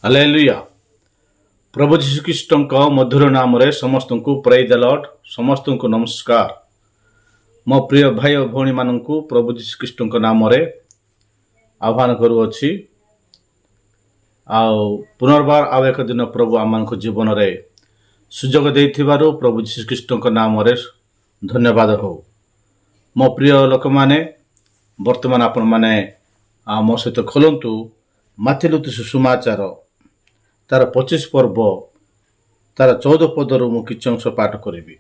Hallelujah. ପ୍ରଭୁ ଯୀଶୁଖ୍ରୀଷ୍ଟଙ୍କ ମଧୁର ନାମରେ ସମସ୍ତଙ୍କୁ ପ୍ରେଜ୍ ଦ ଲର୍ଡ, ସମସ୍ତଙ୍କୁ ନମସ୍କାର। ମୋ ପ୍ରିୟ ଭାଇ ଓ ଭଉଣୀମାନଙ୍କୁ ପ୍ରଭୁ ଯୀଶୁଖ୍ରୀଷ୍ଟଙ୍କ ନାମରେ ଆହ୍ୱାନ କରୁଅଛି। ଆଉ ପୁନର୍ବାର ଆଉ ଏକ ଦିନ ପ୍ରଭୁ ଆମମାନଙ୍କ ଜୀବନରେ ସୁଯୋଗ ଦେଇଥିବାରୁ ପ୍ରଭୁ ଯୀଶୁଖ୍ରୀଷ୍ଟଙ୍କ ନାମରେ ଧନ୍ୟବାଦ ହେଉ। ମୋ ପ୍ରିୟ ଲୋକମାନେ, ବର୍ତ୍ତମାନ ଆପଣମାନେ ମୋ ସହିତ ଖୋଲନ୍ତୁ ମାଥିଲୁତି ସୁସମାଚାର ତାର 25 ପର୍ବ ତାର 14 ପଦରୁ ମୁଁ କିଛି ଅଂଶ ପାଠ କରିବି।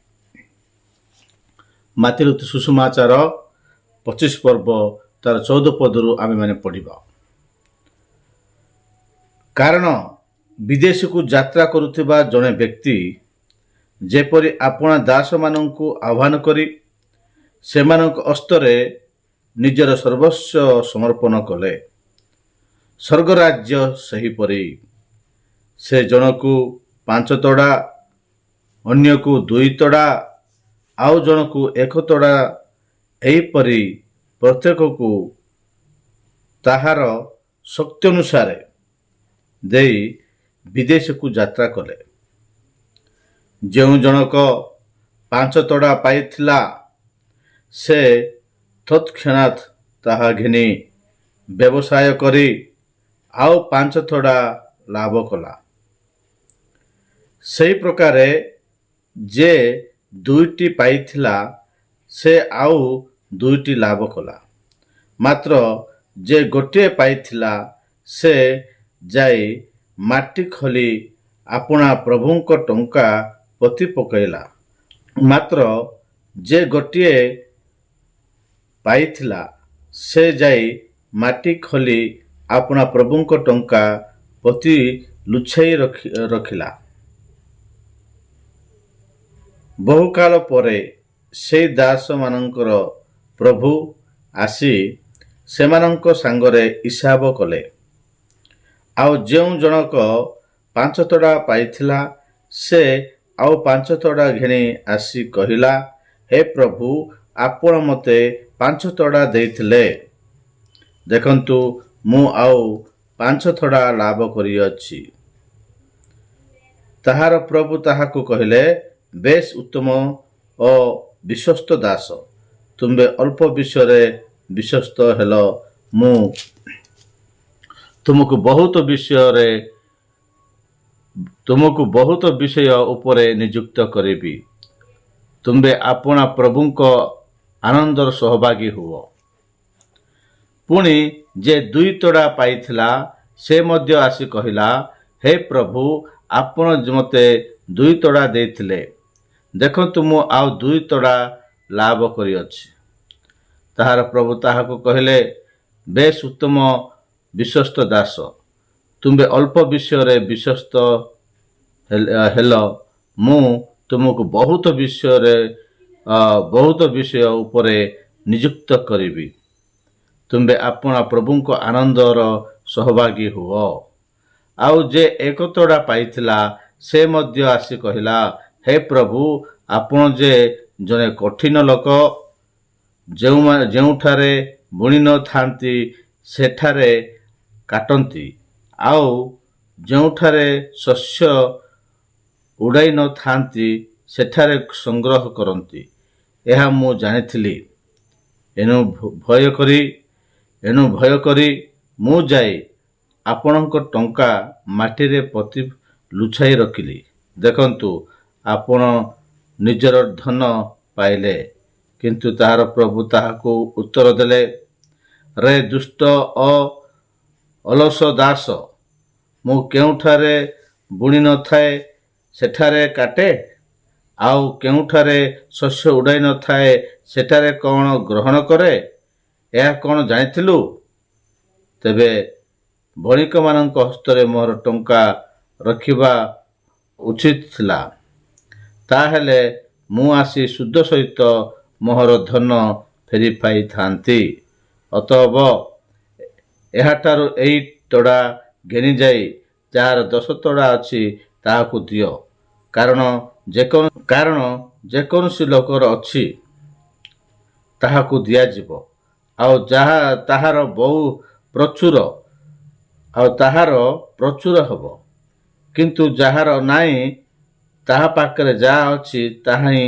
ମାଥିଲୁତି ସୁସମାଚାର 25 ପର୍ବ ତାର 14 ପଦରୁ ଆମେମାନେ ପଢ଼ିବା। କାରଣ ବିଦେଶକୁ ଯାତ୍ରା କରୁଥିବା ଜଣେ ବ୍ୟକ୍ତି ଯେପରି ଆପଣା ଦାସମାନଙ୍କୁ ଆହ୍ୱାନ କରି ସେମାନଙ୍କ ହସ୍ତରେ ନିଜର ସର୍ବସ୍ୱ ସମର୍ପଣ କଲେ, ସ୍ୱର୍ଗରାଜ୍ୟ ସେହିପରି। ସେ ଜଣକୁ 5 ତୋଡ଼ା, ଅନ୍ୟକୁ 2 ତୋଡ଼ା, ଆଉ ଜଣକୁ 1 ତୋଡ଼ା, ଏହିପରି ପ୍ରତ୍ୟେକକୁ ତାହାର ଶକ୍ତି ଅନୁସାରେ ଦେଇ ବିଦେଶକୁ ଯାତ୍ରା କଲେ। ଯେଉଁ ଜଣକ 5 ତୋଡ଼ା ପାଇଥିଲା, ସେ ତତ୍କ୍ଷଣାତ୍ ତାହା ଘିନି ବ୍ୟବସାୟ କରି ଆଉ 5 ତୋଡ଼ା ଲାଭ କଲା। ସେହି ପ୍ରକାରେ ଯେ 2ଟି ପାଇଥିଲା, ସେ ଆଉ 2ଟି ଲାଭ କଲା। ମାତ୍ର ଯେ ଗୋଟିଏ ପାଇଥିଲା, ସେ ଯାଇ ମାଟି ଖୋଲି ଆପଣା ପ୍ରଭୁଙ୍କ ଟଙ୍କା ପୋତି ପକାଇଲା। ମାତ୍ର ଯେ ଗୋଟିଏ ପାଇଥିଲା, ସେ ଯାଇ ମାଟି ଖୋଲି ଆପଣା ପ୍ରଭୁଙ୍କ ଟଙ୍କା ପୋତି ଲୁଚାଇ ରଖିଲା। ବହୁକାଳ ପରେ ସେହି ଦାସମାନଙ୍କର ପ୍ରଭୁ ଆସି ସେମାନଙ୍କ ସାଙ୍ଗରେ ହିସାବ କଲେ। ଆଉ ଯେଉଁ ଜଣକ 5 ତୋଡ଼ା ପାଇଥିଲା, ସେ ଆଉ 5 ତୋଡ଼ା ଘେନି ଆସି କହିଲା, ହେ ପ୍ରଭୁ, ଆପଣ ମୋତେ 5 ତୋଡ଼ା ଦେଇଥିଲେ। ଦେଖନ୍ତୁ, ମୁଁ ଆଉ 5 ତୋଡ଼ା ଲାଭ କରିଅଛି। ତାହାର ପ୍ରଭୁ ତାହାକୁ କହିଲେ, ବେଶ୍ ଉତ୍ତମ ଓ ବିଶ୍ୱସ୍ତ ଦାସ, ତୁମ୍ଭେ ଅଳ୍ପ ବିଷୟରେ ବିଶ୍ୱସ୍ତ ହେଲ, ମୁଁ ତୁମକୁ ବହୁତ ବିଷୟ ଉପରେ ନିଯୁକ୍ତ କରିବି। ତୁମ୍ଭେ ଆପଣା ପ୍ରଭୁଙ୍କ ଆନନ୍ଦର ସହଭାଗୀ ହୁଅ। ପୁଣି ଯେ 2 ତୋଡ଼ା ପାଇଥିଲା, ସେ ମଧ୍ୟ ଆସି କହିଲା, ହେ ପ୍ରଭୁ, ଆପଣ ମୋତେ 2 ତୋଡ଼ା ଦେଇଥିଲେ। ଦେଖନ୍ତୁ, ମୁଁ ଆଉ 2 ତୋଡ଼ା ଲାଭ କରିଅଛି। ତାହାର ପ୍ରଭୁ ତାହାକୁ କହିଲେ, ବେଶ୍ ଉତ୍ତମ ବିଶ୍ୱସ୍ତ ଦାସ, ତୁମ୍ଭେ ଅଳ୍ପ ବିଷୟରେ ବିଶ୍ୱସ୍ତ ହେଲ, ମୁଁ ତୁମକୁ ବହୁତ ବିଷୟ ଉପରେ ନିଯୁକ୍ତ କରିବି। ତୁମ୍ଭେ ଆପଣା ପ୍ରଭୁଙ୍କ ଆନନ୍ଦର ସହଭାଗୀ ହୁଅ। ଆଉ ଯେ 1 ତୋଡ଼ା ପାଇଥିଲା, ସେ ମଧ୍ୟ ଆସି କହିଲା, ହେ ପ୍ରଭୁ, ଆପଣ ଯେ ଜଣେ କଠିନ ଲୋକ, ଯେଉଁଠାରେ ବୁଣି ନ ଥାନ୍ତି ସେଠାରେ କାଟନ୍ତି, ଆଉ ଯେଉଁଠାରେ ଶସ୍ୟ ଉଡ଼ାଇ ନ ଥାନ୍ତି ସେଠାରେ ସଂଗ୍ରହ କରନ୍ତି, ଏହା ମୁଁ ଜାଣିଥିଲି। ଏଣୁ ଭୟ କରି ମୁଁ ଯାଇ ଆପଣଙ୍କ ଟଙ୍କା ମାଟିରେ ପୋତି ଲୁଚାଇ ରଖିଲି। ଦେଖନ୍ତୁ, ଆପଣ ନିଜର ଧନ ପାଇଲେ। କିନ୍ତୁ ତାହାର ପ୍ରଭୁ ତାହାକୁ ଉତ୍ତର ଦେଲେ, ରେ ଦୁଷ୍ଟ ଓ ଅଲସ ଦାସ, ମୁଁ କେଉଁଠାରେ ବୁଣି ନ ଥାଏ ସେଠାରେ କାଟେ, ଆଉ କେଉଁଠାରେ ଶସ୍ୟ ଉଡ଼ାଇ ନ ଥାଏ ସେଠାରେ କ'ଣ ଗ୍ରହଣ କରେ? ଏହା କ'ଣ ଜାଣିଥିଲୁ? ତେବେ ବଣିକମାନଙ୍କ ହସ୍ତରେ ମୋର ଟଙ୍କା ରଖିବା ଉଚିତ ଥିଲା। ତାହେଲେ ମୁଁ ଆସି ସୁଧ ସହିତ ମୋର ଧନ ଫେରି ପାଇଥାନ୍ତି। ଅତଏବ ଏହାଠାରୁ 1 ତୋଡ଼ା ଘେନିଯାଇ ଯାହାର 10 ତୋଡ଼ା ଅଛି ତାହାକୁ ଦିଅ। କାରଣ ଯେକୌଣସି ଲୋକର ଅଛି ତାହାକୁ ଦିଆଯିବ, ଆଉ ତାହାର ବହୁ ପ୍ରଚୁର ଆଉ ତାହାର ପ୍ରଚୁର ହେବ, କିନ୍ତୁ ଯାହାର ନାହିଁ ତାହା ପାଖରେ ଯାହା ଅଛି ତାହା ହିଁ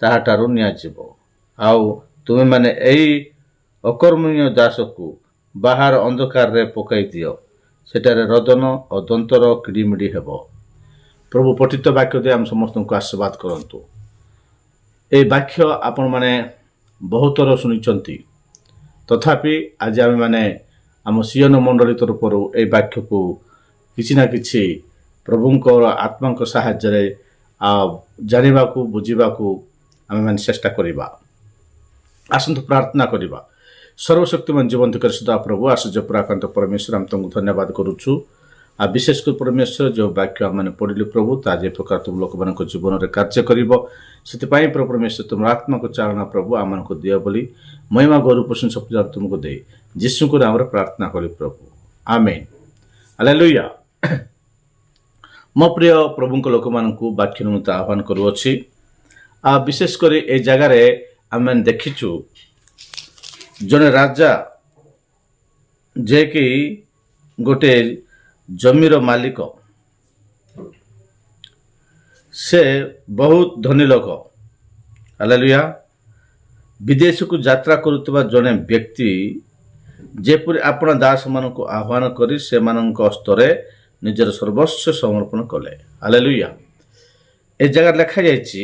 ତାହାଠାରୁ ନିଆଯିବ। ଆଉ ତୁମେମାନେ ଏଇ ଅକର୍ମଣୀୟ ଦାସକୁ ବାହାର ଅନ୍ଧକାରରେ ପକାଇ ଦିଅ, ସେଠାରେ ରୋଦନ ଓ ଦନ୍ତର କିଡ଼ିମିଡ଼ି ହେବ। ପ୍ରଭୁ ପଠିତ ବାକ୍ୟ ଦେଇ ଆମ ସମସ୍ତଙ୍କୁ ଆଶୀର୍ବାଦ କରନ୍ତୁ। এই ବାକ୍ୟ ଆପଣମାନେ ବହୁତ ଥର ଶୁଣିଛନ୍ତି, ତଥାପି ଆଜି ଆମେମାନେ ଆମ ସିୟନ ମଣ୍ଡଳୀ ତରଫରୁ ଏହି ବାକ୍ୟକୁ କିଛି ନା କିଛି ପ୍ରଭୁଙ୍କର ଆତ୍ମାଙ୍କ ସାହାଯ୍ୟରେ ଜାଣିବାକୁ ବୁଝିବାକୁ ଆମେମାନେ ଚେଷ୍ଟା କରିବା। ଆସନ୍ତୁ ପ୍ରାର୍ଥନା କରିବା। ସର୍ବଶକ୍ତିମାନ ଜୀବନ୍ତ କରିସିଧା ପ୍ରଭୁ ଆଶ୍ଚର୍ଯ୍ୟ ପରାକ୍ରାନ୍ତ ପରମେଶ୍ୱର, ଆମେ ତୁମକୁ ଧନ୍ୟବାଦ କରୁଛୁ। ଆଉ ବିଶେଷ କରି ପରମେଶ୍ୱର ଯେଉଁ ବାକ୍ୟ ଆମମାନେ ପଢ଼ିଲୁ ପ୍ରଭୁ, ତାହା ଯେ ପ୍ରକାର ତୁମ ଲୋକମାନଙ୍କ ଜୀବନରେ କାର୍ଯ୍ୟ କରିବ, ସେଥିପାଇଁ ପ୍ରଭୁ ପରମେଶ୍ୱର ତୁମର ଆତ୍ମାକୁ ଚାଳନା ପ୍ରଭୁ ଆମମାନଙ୍କୁ ଦିଅ ବୋଲି ମହିମା ଗୌରବ ପ୍ରଶଂସା ପୂଜା ତୁମକୁ ଦେଇ ଯୀଶୁଙ୍କ ନାମରେ ପ୍ରାର୍ଥନା କରି ପ୍ରଭୁ, ଆମେନ୍। ହାଲେଲୁୟା। ମୋ ପ୍ରିୟ ପ୍ରଭୁଙ୍କ ଲୋକମାନଙ୍କୁ ବାକ୍ୟ ନିମନ୍ତେ ଆହ୍ୱାନ କରୁଅଛି। ଆଉ ବିଶେଷ କରି ଏ ଜାଗାରେ ଆମେ ଦେଖିଛୁ ଜଣେ ରାଜା ଯିଏକି ଗୋଟେ ଜମିର ମାଲିକ, ସେ ବହୁତ ଧନୀ ଲୋକ। ହାଲେଲୁୟା। ବିଦେଶକୁ ଯାତ୍ରା କରୁଥିବା ଜଣେ ବ୍ୟକ୍ତି ଯେପରି ଆପଣା ଦାସମାନଙ୍କୁ ଆହ୍ୱାନ କରି ସେମାନଙ୍କ ହସ୍ତରେ ନିଜର ସର୍ବସ୍ୱ ସମର୍ପଣ କଲେ। ହାଲେଲୁୟା। ଏ ଜାଗାରେ ଲେଖାଯାଇଛି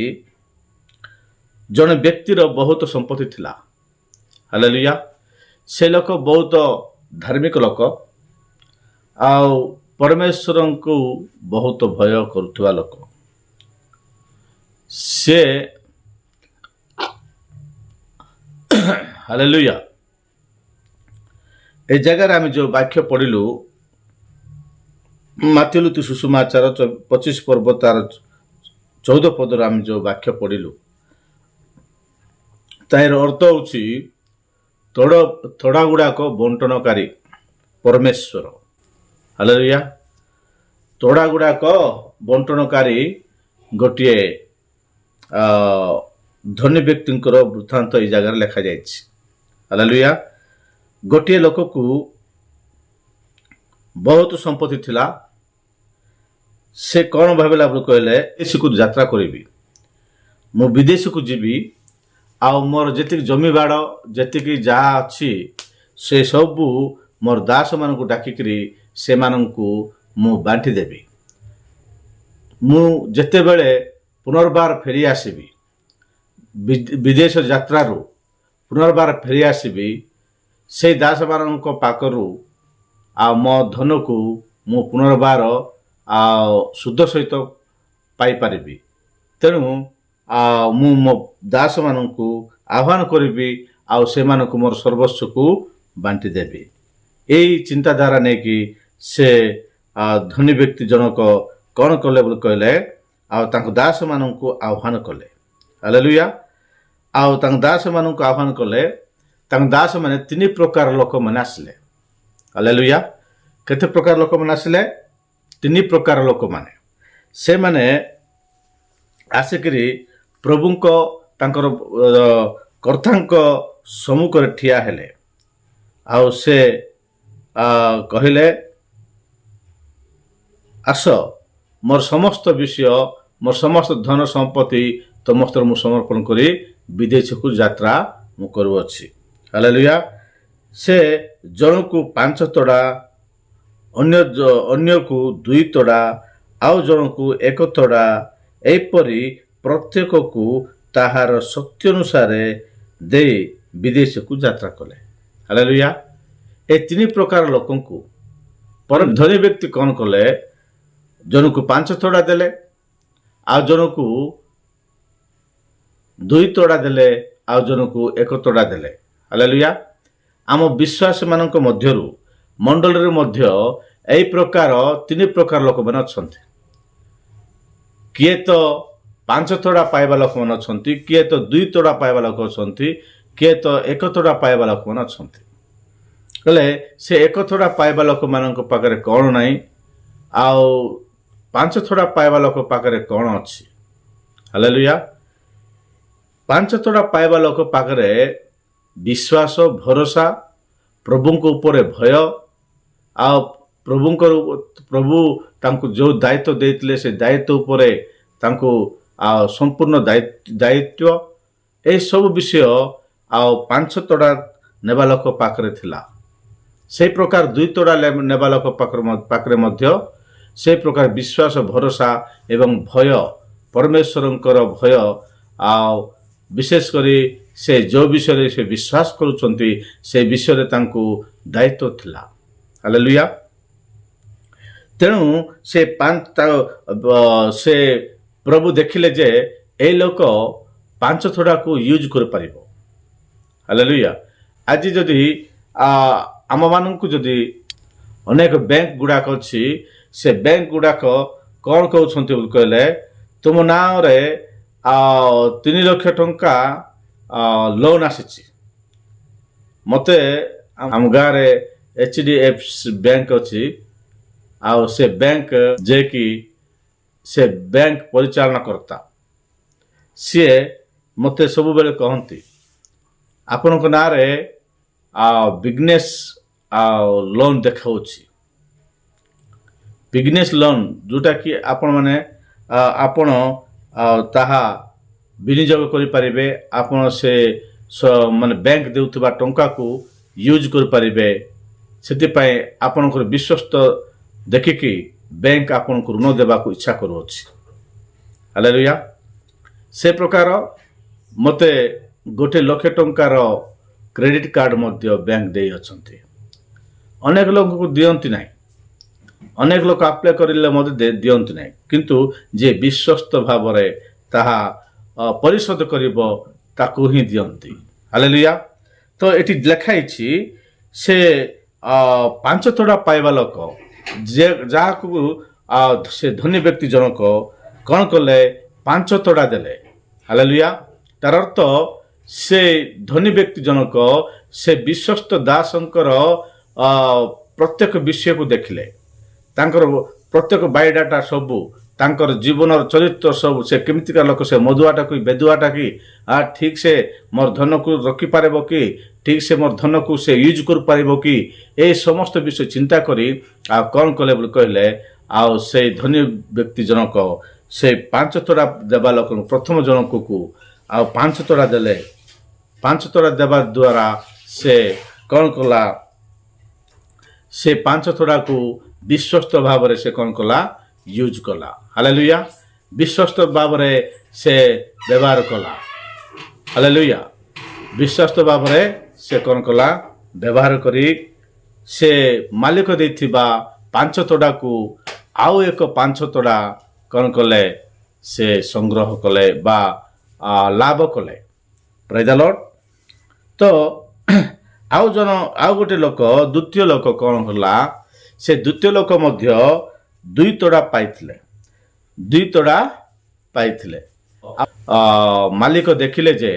ଜଣେ ବ୍ୟକ୍ତିର ବହୁତ ସମ୍ପତ୍ତି ଥିଲା। ହାଲେଲୁୟା। ସେ ଲୋକ ବହୁତ ଧାର୍ମିକ ଲୋକ, ଆଉ ପରମେଶ୍ୱରଙ୍କୁ ବହୁତ ଭୟ କରୁଥିବା ଲୋକ। ସେ ହାଲେଲୁୟା। এই জায়গায় আমি যে বাক্য পড়িলু মাতিলুতি সুষমাচার 25 পর্ব তার 14 পদর আমি যে বাক্য পড়িলু, তার অর্থ হচ্ছে থোড়া গুড়াক বন্টনকারী পরমেশ্বর। ହାଲେଲୁୟା। ତୋଡ଼ା ଗୁଡ଼ାକ ବଣ୍ଟନକାରୀ ଗୋଟିଏ ଧନୀ ବ୍ୟକ୍ତିଙ୍କର ବୃତ୍ତାନ୍ତ ଏଇ ଜାଗାରେ ଲେଖାଯାଇଛି। ହାଲେଲୁୟା। ଗୋଟିଏ ଲୋକକୁ ବହୁତ ସମ୍ପତ୍ତି ଥିଲା। ସେ କ'ଣ ଭାବିଲା ବୋଲି କହିଲେ, ବିଦେଶକୁ ଯାତ୍ରା କରିବି, ମୁଁ ବିଦେଶକୁ ଯିବି, ଆଉ ମୋର ଯେତିକି ଜମିବାଡ଼ ଯେତିକି ଯାହା ଅଛି ସେ ସବୁ ମୋର ଦାସମାନଙ୍କୁ ଡାକିକିରି ସେମାନଙ୍କୁ ମୁଁ ବାଣ୍ଟି ଦେବି। ମୁଁ ଯେତେବେଳେ ପୁନର୍ବାର ଫେରି ଆସିବି, ବିଦେଶ ଯାତ୍ରାରୁ ପୁନର୍ବାର ଫେରି ଆସିବି, ସେଇ ଦାସମାନଙ୍କ ପାଖରୁ ଆଉ ମୋ ଧନକୁ ମୁଁ ପୁନର୍ବାର ସୁଧ ସହିତ ପାଇପାରିବି। ତେଣୁ ମୁଁ ମୋ ଦାସମାନଙ୍କୁ ଆହ୍ୱାନ କରିବି, ଆଉ ସେମାନଙ୍କୁ ମୋର ସର୍ବସ୍ୱକୁ ବାଣ୍ଟି ଦେବି। ଏଇ ଚିନ୍ତାଧାରା ନେଇକି ସେ ଧନୀ ବ୍ୟକ୍ତି ଜଣକ କ'ଣ କଲେ ବୋଲି କହିଲେ, ଆଉ ତାଙ୍କ ଦାସମାନଙ୍କୁ ଆହ୍ୱାନ କଲେ। ହାଲେଲୁୟା। ଆଉ ତାଙ୍କ ଦାସମାନଙ୍କୁ ଆହ୍ୱାନ କଲେ। ତାଙ୍କ ଦାସମାନେ 3 ପ୍ରକାର ଲୋକମାନେ ଆସିଲେ। ହାଲେଲୁୟା। କେତେ ପ୍ରକାର ଲୋକମାନେ ଆସିଲେ? 3 ପ୍ରକାର ଲୋକମାନେ। ସେମାନେ ଆସିକିରି ପ୍ରଭୁଙ୍କ ତାଙ୍କର କର୍ତ୍ତାଙ୍କ ସମ୍ମୁଖରେ ଠିଆ ହେଲେ। ଆଉ ସେ କହିଲେ, ଆସ, ମୋର ସମସ୍ତ ବିଷୟ, ମୋର ସମସ୍ତ ଧନ ସମ୍ପତ୍ତି ତମ ହସ୍ତରେ ମୁଁ ସମର୍ପଣ କରି ବିଦେଶକୁ ଯାତ୍ରା ମୁଁ କରୁଅଛି। ହାଲେଲୁୟା। ସେ ଜଣକୁ 5 ତୋଡ଼ା, ଅନ୍ୟକୁ 2 ତୋଡ଼ା, ଆଉ ଜଣକୁ 1 ତୋଡ଼ା, ଏହିପରି ପ୍ରତ୍ୟେକକୁ ତାହାର ଶକ୍ତି ଅନୁସାରେ ଦେଇ ବିଦେଶକୁ ଯାତ୍ରା କଲେ। ହାଲେଲୁୟା। ଏ 3 ପ୍ରକାର ଲୋକଙ୍କୁ ଧନୀ ବ୍ୟକ୍ତି କ'ଣ କଲେ? ଜଣକୁ 5 ତୋଡ଼ା ଦେଲେ, ଆଉ ଜଣକୁ 2 ତୋଡ଼ା ଦେଲେ, ଆଉ ଜଣକୁ 1 ତୋଡ଼ା ଦେଲେ। ହାଲେଲୁୟା। ଆମ ବିଶ୍ୱାସ ମାନଙ୍କ ମଧ୍ୟରୁ ମଣ୍ଡଳୀରେ ମଧ୍ୟ ଏହି ପ୍ରକାର 3 ପ୍ରକାର ଲୋକମାନେ ଅଛନ୍ତି। କିଏ ତ 5 ତୋଡ଼ା ପାଇବା ଲୋକମାନେ ଅଛନ୍ତି, କିଏ ତ 2 ତୋଡ଼ା ପାଇବା ଲୋକ ଅଛନ୍ତି, କିଏ ତ 1 ତୋଡ଼ା ପାଇବା ଲୋକମାନେ ଅଛନ୍ତି। ହେଲେ ସେ 1 ତୋଡ଼ା ପାଇବା ଲୋକମାନଙ୍କ ପାଖରେ କ'ଣ ନାହିଁ, ଆଉ 5 ତୋଡ଼ା ପାଇବା ଲୋକ ପାଖରେ କ'ଣ ଅଛି? ହାଲେଲୁୟା। 5 ତୋଡ଼ା ପାଇବା ଲୋକ ପାଖରେ ବିଶ୍ୱାସ, ଭରସା, ପ୍ରଭୁଙ୍କ ଉପରେ ଭୟ, ଆଉ ପ୍ରଭୁ ତାଙ୍କୁ ଯେଉଁ ଦାୟିତ୍ୱ ଦେଇଥିଲେ ସେ ଦାୟିତ୍ୱ ଉପରେ ତାଙ୍କୁ ସମ୍ପୂର୍ଣ୍ଣ ଦାୟିତ୍ୱ ଏସବୁ ବିଷୟ ଆଉ 5 ତୋଡ଼ା ନେବା ଲୋକ ପାଖରେ ଥିଲା। ସେହି ପ୍ରକାର 2 ତୋଡ଼ା ନେବା ଲୋକ ପାଖରେ ମଧ୍ୟ ସେହି ପ୍ରକାର ବିଶ୍ୱାସ ଭରସା ଏବଂ ଭୟ ପରମେଶ୍ୱରଙ୍କର ଭୟ ଆଉ ବିଶେଷ କରି ସେ ଯେଉଁ ବିଷୟରେ ସେ ବିଶ୍ୱାସ କରୁଛନ୍ତି ସେ ବିଷୟରେ ତାଙ୍କୁ ଦାୟିତ୍ୱ ଥିଲା। ହାଲେଲୁୟା। ତେଣୁ ସେ ପ୍ରଭୁ ଦେଖିଲେ ଯେ ଏଇ ଲୋକ 5 ତୋଡ଼ାକୁ ୟୁଜ୍ କରିପାରିବ। ହାଲେଲୁୟା। ଆଜି ଯଦି ଆମମାନଙ୍କୁ ଯଦି ଅନେକ ବ୍ୟାଙ୍କ ଗୁଡ଼ାକ ଅଛି ସେ ବ୍ୟାଙ୍କ ଗୁଡ଼ାକ କ'ଣ କହୁଛନ୍ତି ବୋଲି କହିଲେ ତୁମ ନାଁରେ 3 ଲକ୍ଷ ଟଙ୍କା ଲୋନ୍ ଆସିଛି। ମୋତେ ଆମ ଗାଁରେ HDFC ବ୍ୟାଙ୍କ ଅଛି ଆଉ ସେ ବ୍ୟାଙ୍କ ଯିଏକି ସେ ବ୍ୟାଙ୍କ ପରିଚାଳନା କର୍ତ୍ତା ସିଏ ମୋତେ ସବୁବେଳେ କହନ୍ତି ଆପଣଙ୍କ ନାଁରେ ବିଜନେସ୍ ଲୋନ୍ ଦେଖାଉଛି। ବିଜନେସ୍ ଲୋନ୍ ଯେଉଁଟାକି ଆପଣ ତାହା ବିନିଯୋଗ କରିପାରିବେ। ଆପଣ ସେ ମାନେ ବ୍ୟାଙ୍କ ଦେଉଥିବା ଟଙ୍କାକୁ ୟୁଜ୍ କରିପାରିବେ। ସେଥିପାଇଁ ଆପଣଙ୍କର ବିଶ୍ୱସ୍ତ ଦେଖିକି ବ୍ୟାଙ୍କ ଆପଣଙ୍କୁ ଋଣ ଦେବାକୁ ଇଚ୍ଛା କରୁଅଛି। ହାଲେଲୁୟା। ସେ ପ୍ରକାର ମୋତେ 1 ଲକ୍ଷ ଟଙ୍କାର କ୍ରେଡ଼ିଟ୍ କାର୍ଡ଼ ମଧ୍ୟ ବ୍ୟାଙ୍କ ଦେଇଅଛନ୍ତି। ଅନେକ ଲୋକଙ୍କୁ ଦିଅନ୍ତି ନାହିଁ, ଅନେକ ଲୋକ ଆପ୍ଲାଏ କରିଲେ ମଧ୍ୟ ଦିଅନ୍ତି ନାହିଁ, କିନ୍ତୁ ଯିଏ ବିଶ୍ୱସ୍ତ ଭାବରେ ତାହା ପରିଶୋଧ କରିବ ତାକୁ ହିଁ ଦିଅନ୍ତି। ହାଲେଲୁୟା। ତ ଏଠି ଲେଖା ହେଇଛି ସେ 5 ତୋଡ଼ା ପାଇବା ଲୋକ ଯାହାକୁ ସେ ଧନୀ ବ୍ୟକ୍ତି ଜଣକ କ'ଣ କଲେ 5 ତୋଡ଼ା ଦେଲେ। ହାଲେଲୁୟା। ତାର ଅର୍ଥ ସେ ଧନୀ ବ୍ୟକ୍ତି ଜଣକ ସେ ବିଶ୍ୱସ୍ତ ଦାସଙ୍କର ପ୍ରତ୍ୟେକ ବିଷୟକୁ ଦେଖିଲେ, ତାଙ୍କର ପ୍ରତ୍ୟେକ ବାୟୋଡାଟା ସବୁ, ତାଙ୍କର ଜୀବନର ଚରିତ୍ର ସବୁ, ସେ କେମିତିକା ଲୋକ, ସେ ମଦୁଆଟା କି ବେଦୁଆଟା କି ଠିକ୍ ସେ ମୋର ଧନକୁ ରଖିପାରିବ କି, ଠିକ୍ ସେ ମୋର ଧନକୁ ସେ ୟୁଜ୍ କରିପାରିବ କି, ଏ ସମସ୍ତ ବିଷୟ ଚିନ୍ତା କରି କ'ଣ କଲେ ବୋଲି କହିଲେ ସେଇ ଧନୀ ବ୍ୟକ୍ତି ଜଣକ ସେ 5 ତୋଡ଼ା ଦେବା ଲୋକ ପ୍ରଥମ ଜଣକକୁ 5 ତୋଡ଼ା ଦେଲେ। 5 ତୋଡ଼ା ଦେବା ଦ୍ୱାରା ସେ କ'ଣ କଲା, ସେ 5 ତୋଡ଼ାକୁ ବିଶ୍ୱସ୍ତ ଭାବରେ ସେ କ'ଣ କଲା, ୟୁଜ୍ କଲା। ହାଲେଲୁୟା। ବିଶ୍ୱସ୍ତ ଭାବରେ ସେ ବ୍ୟବହାର କଲା। ହାଲେଲୁୟା। ବିଶ୍ୱସ୍ତ ଭାବରେ ସେ କ'ଣ କଲା, ବ୍ୟବହାର କରି ସେ ମାଲିକ ଦେଇଥିବା 5 ତୋଡ଼ାକୁ ଆଉ ଏକ 5 ତୋଡ଼ା କ'ଣ କଲେ, ସେ ସଂଗ୍ରହ କଲେ ବା ଲାଭ କଲେ। ପ୍ରେଜ୍ ଦ ଲର୍ଡ। ତ ଆଉ ଗୋଟେ ଲୋକ, ଦ୍ୱିତୀୟ ଲୋକ କ'ଣ ହେଲା, ସେ ଦ୍ୱିତୀୟ ଲୋକ ମଧ୍ୟ 2 ତୋଡ଼ା ପାଇଥିଲେ। 2 ତୋଡ଼ା ପାଇଥିଲେ। ମାଲିକ ଦେଖିଲେ ଯେ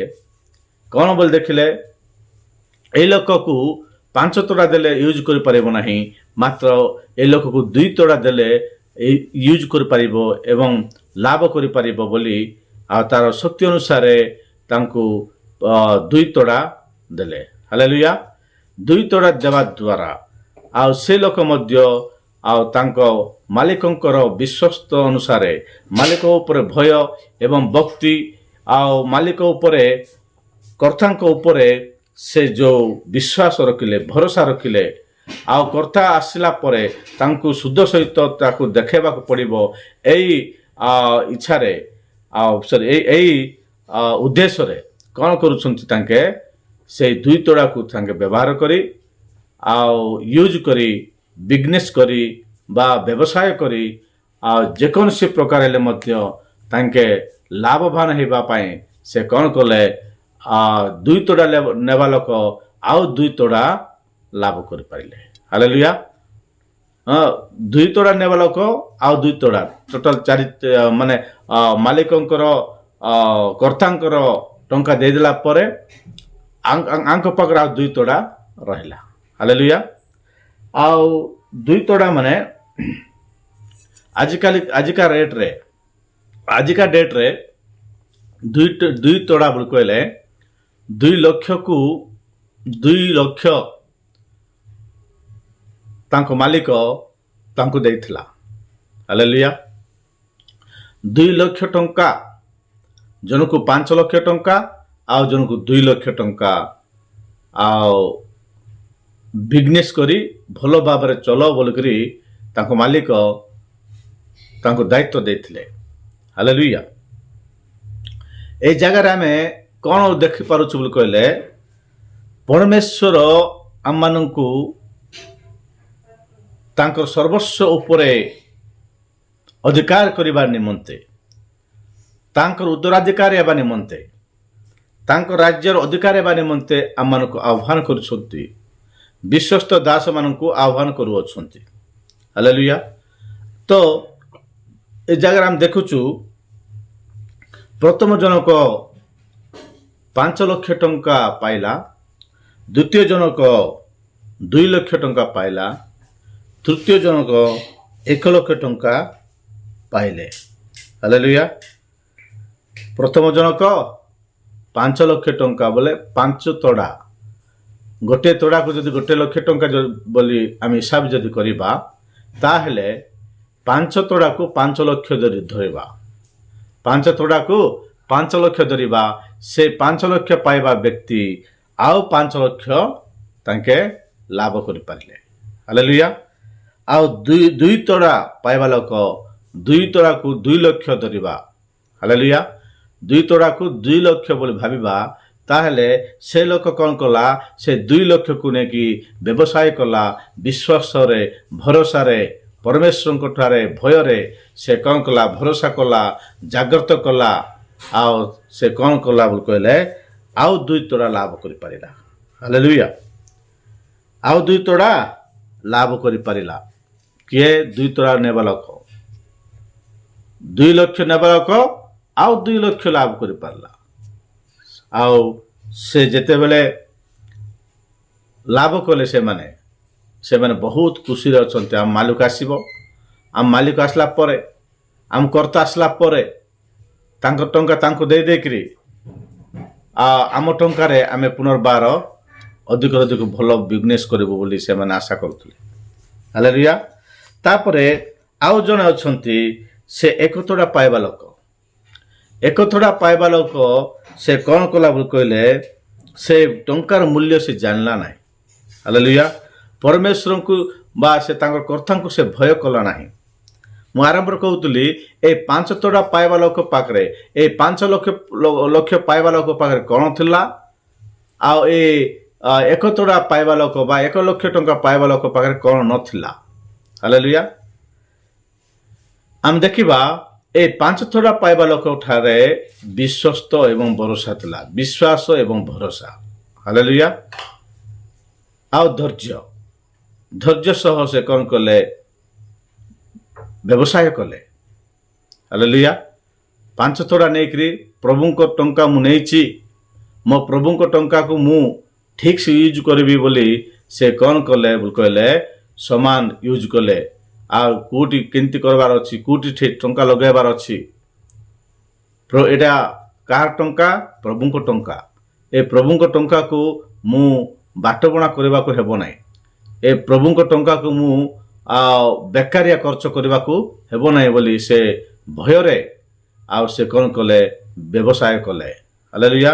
କ'ଣ ବୋଲି ଦେଖିଲେ, ଏଇ ଲୋକକୁ 5 ତୋଡ଼ା ଦେଲେ ୟୁଜ୍ କରିପାରିବ ନାହିଁ, ମାତ୍ର ଏ ଲୋକକୁ 2 ତୋଡ଼ା ଦେଲେ ୟୁଜ୍ କରିପାରିବ ଏବଂ ଲାଭ କରିପାରିବ ବୋଲି ତାର ଶକ୍ତି ଅନୁସାରେ ତାଙ୍କୁ 2 ତୋଡ଼ା ଦେଲେ। ହାଲେଲୁୟା। 2 ତୋଡ଼ା ଦେବା ଦ୍ୱାରା ସେ ଲୋକ ମଧ୍ୟ ତାଙ୍କ ମାଲିକଙ୍କର ବିଶ୍ୱସ୍ତ ଅନୁସାରେ ମାଲିକ ଉପରେ ଭୟ ଏବଂ ଭକ୍ତି ମାଲିକ ଉପରେ କର୍ତ୍ତାଙ୍କ ଉପରେ ସେ ଯେଉଁ ବିଶ୍ୱାସ ରଖିଲେ, ଭରସା ରଖିଲେ, କର୍ତ୍ତା ଆସିଲା ପରେ ତାଙ୍କୁ ସୁଧ ସହିତ ତାକୁ ଦେଖାଇବାକୁ ପଡ଼ିବ। ଏଇ ଇଚ୍ଛାରେ ଏଇ ଉଦ୍ଦେଶ୍ୟରେ କ'ଣ କରୁଛନ୍ତି, ତାଙ୍କେ ସେଇ 2 ତୋଡ଼ାକୁ ତାଙ୍କେ ବ୍ୟବହାର କରି ୟୁଜ୍ କରି ବିଜନେସ୍ କରି ବା ବ୍ୟବସାୟ କରି ଯେକୌଣସି ପ୍ରକାର ହେଲେ ମଧ୍ୟ ତାଙ୍କେ ଲାଭବାନ ହେବା ପାଇଁ ସେ କ'ଣ କଲେ, 2 ତୋଡ଼ା ନେବା ଲୋକ 2 ତୋଡ଼ା ଲାଭ କରିପାରିଲେ। ହାଲେଲୁୟା। 2 ତୋଡ଼ା ନେବା ଲୋକ 2 ତୋଡ଼ା, ଟୋଟାଲ 4 ମାନେ ମାଲିକଙ୍କର କର୍ତ୍ତାଙ୍କର ଟଙ୍କା ଦେଇଦେଲା ପରେ ଆଙ୍କ ପାଖରେ 2 ତୋଡ଼ା ରହିଲା। ହାଲେଲୁୟା। 2 ତୋଡ଼ା ମାନେ ଆଜିକା ଡେଟ୍ରେ 2 ତୋଡ଼ା ବୋଲି କହିଲେ 2 ଲକ୍ଷକୁ 2 ଲକ୍ଷ ତାଙ୍କ ମାଲିକ ତାଙ୍କୁ ଦେଇଥିଲା। ହାଲେଲୁୟା। 2 ଲକ୍ଷ ଟଙ୍କା, ଜଣକୁ 5 ଲକ୍ଷ ଟଙ୍କା ଆଉ ଜଣକୁ 2 ଲକ୍ଷ ଟଙ୍କା, ଆଉ ବିଜନେସ୍ କରି ଭଲ ଭାବରେ ଚଲ ବୋଲିକରି ତାଙ୍କ ମାଲିକ ତାଙ୍କୁ ଦାୟିତ୍ୱ ଦେଇଥିଲେ। ହାଲେଲୁୟା। এই ଜାଗାରେ ଆମେ କ'ଣ ଦେଖିପାରୁଛୁ ବୋଲି କହିଲେ, ପରମେଶ୍ୱର ଆମମାନଙ୍କୁ ତାଙ୍କର ସର୍ବସ୍ୱ ଉପରେ ଅଧିକାର କରିବା ନିମନ୍ତେ, ତାଙ୍କର ଉତ୍ତରାଧିକାରୀ ହେବା ନିମନ୍ତେ, ତାଙ୍କ ରାଜ୍ୟର ଅଧିକାର ହେବା ନିମନ୍ତେ ଆମମାନଙ୍କୁ ଆହ୍ୱାନ କରୁଛନ୍ତି, ବିଶ୍ୱସ୍ତ ଦାସମାନଙ୍କୁ ଆହ୍ୱାନ କରୁଅଛନ୍ତି। ହାଲେଲୁୟା। ତ ଏ ଜାଗାରେ ଆମେ ଦେଖୁଛୁ, ପ୍ରଥମ ଜଣକ 5 ଲକ୍ଷ ଟଙ୍କା ପାଇଲା, ଦ୍ୱିତୀୟ ଜଣକ 2 ଲକ୍ଷ ଟଙ୍କା ପାଇଲା, ତୃତୀୟ ଜଣକ 1 ଲକ୍ଷ ଟଙ୍କା ପାଇଲେ। ହାଲେଲୁୟା। ପ୍ରଥମ ଜଣକ 5 ଲକ୍ଷ ଟଙ୍କା ବୋଲେ 5 ତଡ଼ା, ଗୋଟିଏ ତଡ଼ାକୁ ଯଦି 1 ଲକ୍ଷ ଟଙ୍କା ବୋଲି ଆମେ ହିସାବ ଯଦି କରିବା, ତାହେଲେ 5 ତଡ଼ାକୁ 5 ଲକ୍ଷ ଧରିବା, 5 ତଡ଼ାକୁ 5 ଲକ୍ଷ ଧରିବା। ସେ 5 ଲକ୍ଷ ପାଇବା ବ୍ୟକ୍ତି ଆଉ 5 ଲକ୍ଷ ତାଙ୍କେ ଲାଭ କରିପାରିଲେ। ହାଲେଲୁୟା। ଆଉ 2 ତଡ଼ା ପାଇବା ଲୋକ 2 ତଡ଼ାକୁ 2 ଲକ୍ଷ ଧରିବା। ହାଲେଲୁୟା। 2 ତଡ଼ାକୁ 2 ଲକ୍ଷ ବୋଲି ଭାବିବା, ତାହେଲେ ସେ ଲୋକ କ'ଣ କଲା, ସେ 2 ଲକ୍ଷକୁ ନେଇକି ବ୍ୟବସାୟ କଲା, ବିଶ୍ୱାସରେ, ଭରସାରେ, ପରମେଶ୍ୱରଙ୍କ ଠାରେ ଭୟରେ ସେ କ'ଣ କଲା, ଭରସା କଲା, ଜାଗ୍ରତ କଲା, ଆଉ ସେ କ'ଣ କଲା ବୋଲି କହିଲେ, ଆଉ 2 ତଡ଼ା ଲାଭ କରିପାରିଲା। ହାଲେଲୁୟା। ଆଉ 2 ତଡ଼ା ଲାଭ କରିପାରିଲା। କିଏ? 2 ତଡ଼ା ନେବା ଲୋକ, 2 ଲକ୍ଷ ନେବା ଲୋକ ଆଉ 2 ଲକ୍ଷ ଲାଭ କରିପାରିଲା। ଆଉ ସେ ଯେତେବେଳେ ଲାଭ କଲେ, ସେମାନେ ବହୁତ ଖୁସିରେ ଅଛନ୍ତି। ଆମ ମାଲିକ ଆସିବ, ଆମ ମାଲିକ ଆସିଲା ପରେ, ଆମ କର୍ତ୍ତା ଆସିଲା ପରେ ତାଙ୍କ ଟଙ୍କା ତାଙ୍କୁ ଦେଇକରି ଆମ ଟଙ୍କାରେ ଆମେ ପୁନର୍ବାର ଅଧିକରୁ ଅଧିକ ଭଲ ବିଜନେସ୍ କରିବୁ ବୋଲି ସେମାନେ ଆଶା କରୁଥିଲେ। ହାଲେଲୁୟା। ତାପରେ ଆଉ ଜଣେ ଅଛନ୍ତି, ସେ 1 ତଡ଼ା ପାଇବା ଲୋକ। 1 ତଡ଼ା ପାଇବା ଲୋକ ସେ କ'ଣ କଲା ବୋଲି କହିଲେ, ସେ ଟଙ୍କାର ମୂଲ୍ୟ ସେ ଜାଣିଲା ନାହିଁ। ହାଲେଲୁୟା। ପରମେଶ୍ୱରଙ୍କୁ ବା ସେ ତାଙ୍କ କର୍ତ୍ତାଙ୍କୁ ସେ ଭୟ କଲା ନାହିଁ। ମୁଁ ଆରମ୍ଭରେ କହୁଥିଲି, ଏ 5 ତଡ଼ା ପାଇବା ଲୋକ ପାଖରେ, ଏ 5 ଲକ୍ଷ ପାଇବା ଲୋକ ପାଖରେ କ'ଣ ଥିଲା, ଆଉ ଏ 1 ତଡ଼ା ପାଇବା ଲୋକ ବା 1 ଲକ୍ଷ ଟଙ୍କା ପାଇବା ଲୋକ ପାଖରେ କ'ଣ ନଥିଲା। ହାଲେଲୁୟା। ଆମେ ଦେଖିବା, ଏ 5 ତଡ଼ା ପାଇବା ଲୋକ ଠାରେ ବିଶ୍ୱସ୍ତ ଏବଂ ଭରସା ଥିଲା, ବିଶ୍ୱାସ ଏବଂ ଭରସା। ହାଲେଲୁୟା। ଆଉ ଧୈର୍ଯ୍ୟ ସହ ସେ କ'ଣ କଲେ, ବ୍ୟବସାୟ କଲେ। ହାଲେଲୁୟା। 5 ତଡ଼ା ନେଇକରି, ପ୍ରଭୁଙ୍କ ଟଙ୍କା ମୁଁ ନେଇଛି, ମୋ ପ୍ରଭୁଙ୍କ ଟଙ୍କାକୁ ମୁଁ ଠିକ୍ ସେ ୟୁଜ୍ କରିବି ବୋଲି ସେ କ'ଣ କଲେ ବୋଲି କହିଲେ, ସମାନ ୟୁଜ୍ କଲେ। ଆଉ କେଉଁଠି କେମିତି କରିବାର ଅଛି, କେଉଁଠି ଟଙ୍କା ଲଗାଇବାର ଅଛି। ଏଇଟା କାହାର ଟଙ୍କା? ପ୍ରଭୁଙ୍କ ଟଙ୍କା। ଏ ପ୍ରଭୁଙ୍କ ଟଙ୍କାକୁ ମୁଁ ବାଟବଣା କରିବାକୁ ହେବ ନାହିଁ। ଏ ପ୍ରଭୁଙ୍କ ଟଙ୍କାକୁ ମୁଁ ବେକାରିଆ ଖର୍ଚ୍ଚ କରିବାକୁ ହେବ ନାହିଁ ବୋଲି ସେ ଭୟରେ ଆଉ ସେ କ'ଣ କଲେ, ବ୍ୟବସାୟ କଲେ। ହାଲେଲୁୟା।